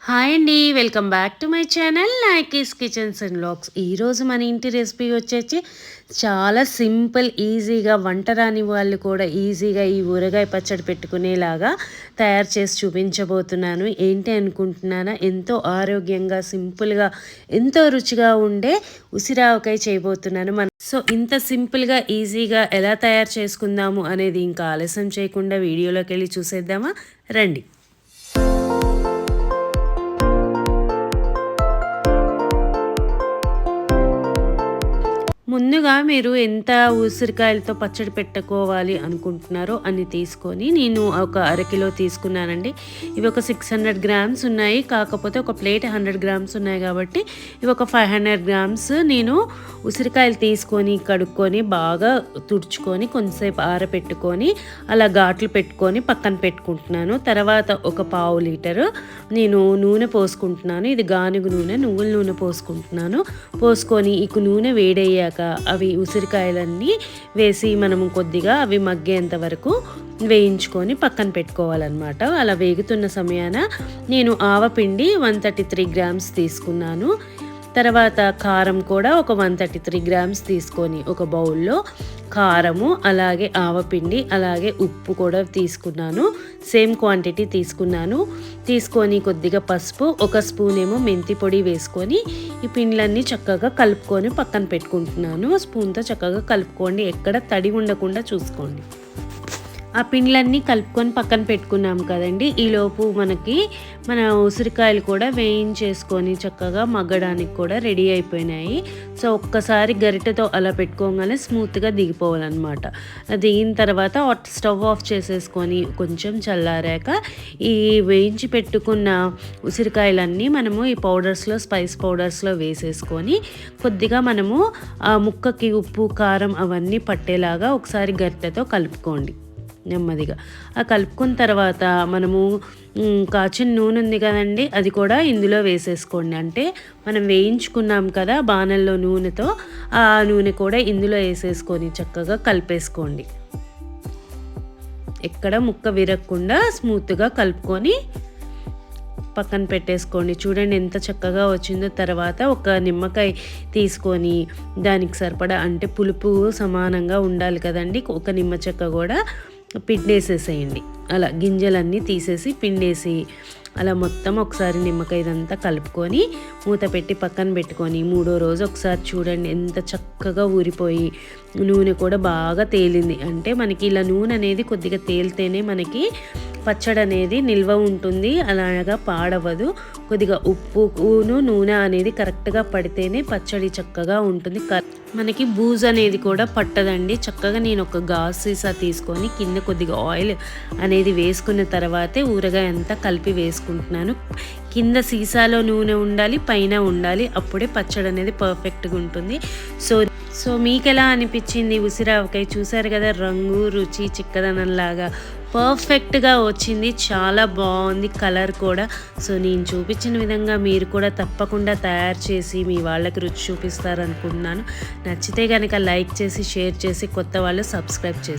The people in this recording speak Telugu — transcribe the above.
హాయ్ అండి, welcome back to my channel Nayaki's kitchens and vlogs. ఈరోజు మన ఇంటి రెసిపీ వచ్చేసి చాలా సింపుల్, ఈజీగా వంట రాని వాళ్ళు కూడా ఈజీగా ఈ ఊరగాయ పచ్చడి పెట్టుకునేలాగా తయారు చేసి చూపించబోతున్నాను. ఏంటి అనుకుంటున్నానా, ఎంతో ఆరోగ్యంగా సింపుల్గా ఎంతో రుచిగా ఉండే ఉసిరావకాయ చేయబోతున్నాను. సో ఇంత సింపుల్గా ఈజీగా ఎలా తయారు చేసుకుందాము అనేది ఇంకా ఆలస్యం చేయకుండా వీడియోలోకి వెళ్ళి చూసేద్దామా, రండి. ముందుగా మీరు ఎంత ఉసిరికాయలతో పచ్చడి పెట్టుకోవాలి అనుకుంటున్నారో అన్ని తీసుకొని, నేను ఒక అరకిలో తీసుకున్నానండి. ఇవి ఒక 600 గ్రామ్స్ ఉన్నాయి, కాకపోతే ఒక ప్లేట్ 100 గ్రామ్స్ ఉన్నాయి కాబట్టి ఇవి ఒక 500 గ్రామ్స్ నేను ఉసిరికాయలు తీసుకొని కడుక్కొని బాగా తుడుచుకొని కొంతసేపు ఆరబెట్టుకొని అలా ఘాట్లు పెట్టుకొని పక్కన పెట్టుకుంటున్నాను. తర్వాత ఒక పావు లీటరు నేను నూనె పోసుకుంటున్నాను. ఇది గానుగ నూనె, నువ్వుల నూనె పోసుకుంటున్నాను. పోసుకొని ఈ నూనె వేడయ్యాక అవి ఉసిరికాయలన్నీ వేసి మనము కొద్దిగా అవి మగ్గేంత వరకు వేయించుకొని పక్కన పెట్టుకోవాలన్నమాట. అలా వేగుతున్న సమయాన నేను ఆవపిండి 133 గ్రామ్స్ తీసుకున్నాను. తర్వాత కారం కూడా ఒక 133 గ్రామ్స్ తీసుకొని ఒక బౌల్లో కారము, అలాగే ఆవపిండి, అలాగే ఉప్పు కూడా తీసుకున్నాను. సేమ్ క్వాంటిటీ తీసుకొని కొద్దిగా పసుపు, ఒక స్పూన్ ఏమో మెంతి పొడి వేసుకొని ఈ పిండ్లన్నీ చక్కగా కలుపుకొని పక్కన పెట్టుకుంటున్నాను. స్పూన్తో చక్కగా కలుపుకోండి, ఎక్కడ తడి ఉండకుండా చూసుకోండి. ఆ పిండ్లన్నీ కలుపుకొని పక్కన పెట్టుకున్నాం కదండి. ఈలోపు మన ఉసిరికాయలు కూడా వేయించేసుకొని చక్కగా మగ్గడానికి కూడా రెడీ అయిపోయినాయి. సో ఒక్కసారి గరిటెతో అలా పెట్టుకోగానే స్మూత్గా దిగిపోవాలన్నమాట. దిగిన తర్వాత స్టవ్ ఆఫ్ చేసేసుకొని కొంచెం చల్లారాక ఈ వేయించి పెట్టుకున్న ఉసిరికాయలన్నీ మనము ఈ స్పైస్ పౌడర్స్లో వేసేసుకొని కొద్దిగా మనము ఆ ముక్కకి ఉప్పు కారం అవన్నీ పట్టేలాగా ఒకసారి గరిటెతో కలుపుకోండి నెమ్మదిగా. ఆ కలుపుకున్న తర్వాత మనము కాచిన నూనె ఉంది కదండి, అది కూడా ఇందులో వేసేసుకోండి. అంటే మనం వేయించుకున్నాం కదా బాణల్లో నూనెతో, ఆ నూనె కూడా ఇందులో వేసేసుకొని చక్కగా కలిపేసుకోండి. ఎక్కడ ముక్క విరగకుండా స్మూత్గా కలుపుకొని పక్కన పెట్టేసుకోండి. చూడండి ఎంత చక్కగా వచ్చిందో. తర్వాత ఒక నిమ్మకాయ తీసుకొని దానికి సరిపడా, అంటే పులుపు సమానంగా ఉండాలి కదండి, ఒక నిమ్మ చెక్క కూడా పిండేసేసేయండి. అలా గింజలన్నీ తీసేసి పిండేసి అలా మొత్తం ఒకసారి నిమ్మకాయ ఇదంతా కలుపుకొని మూత పెట్టి పక్కన పెట్టుకొని మూడో రోజు ఒకసారి చూడండి ఎంత చక్కగా ఊరిపోయి నూనె కూడా బాగా తేలింది. అంటే మనకి ఇలా నూనె అనేది కొద్దిగా తేలితేనే మనకి పచ్చడి అనేది నిల్వ ఉంటుంది, అలాగా పాడవదు. కొద్దిగా ఉప్పును నూనె అనేది కరెక్ట్గా పడితేనే పచ్చడి చక్కగా ఉంటుంది. మనకి బూజు అనేది కూడా పట్టదండి. చక్కగా నేను ఒక గాజు సీసా తీసుకొని కింద కొద్దిగా ఆయిల్ అనేది వేసుకున్న తర్వాతే ఊరగాయ అంతా కలిపి వేసుకుంటున్నాను. కింద సీసాలో నూనె ఉండాలి, పైన ఉండాలి, అప్పుడే పచ్చడి అనేది పర్ఫెక్ట్గా ఉంటుంది. సో మీకు ఎలా అనిపించింది ఉసిరావకాయ? చూసారు కదా, రంగు రుచి చిక్కదనంలాగా పర్ఫెక్ట్గా వచ్చింది, చాలా బాగుంది కలర్ కూడా. సో నేను చూపించిన విధంగా మీరు కూడా తప్పకుండా తయారు చేసి మీ వాళ్ళకి రుచి చూపిస్తారనుకుంటున్నాను. నచ్చితే కనుక లైక్ చేసి షేర్ చేసి కొత్త వాళ్ళు సబ్స్క్రైబ్ చేసి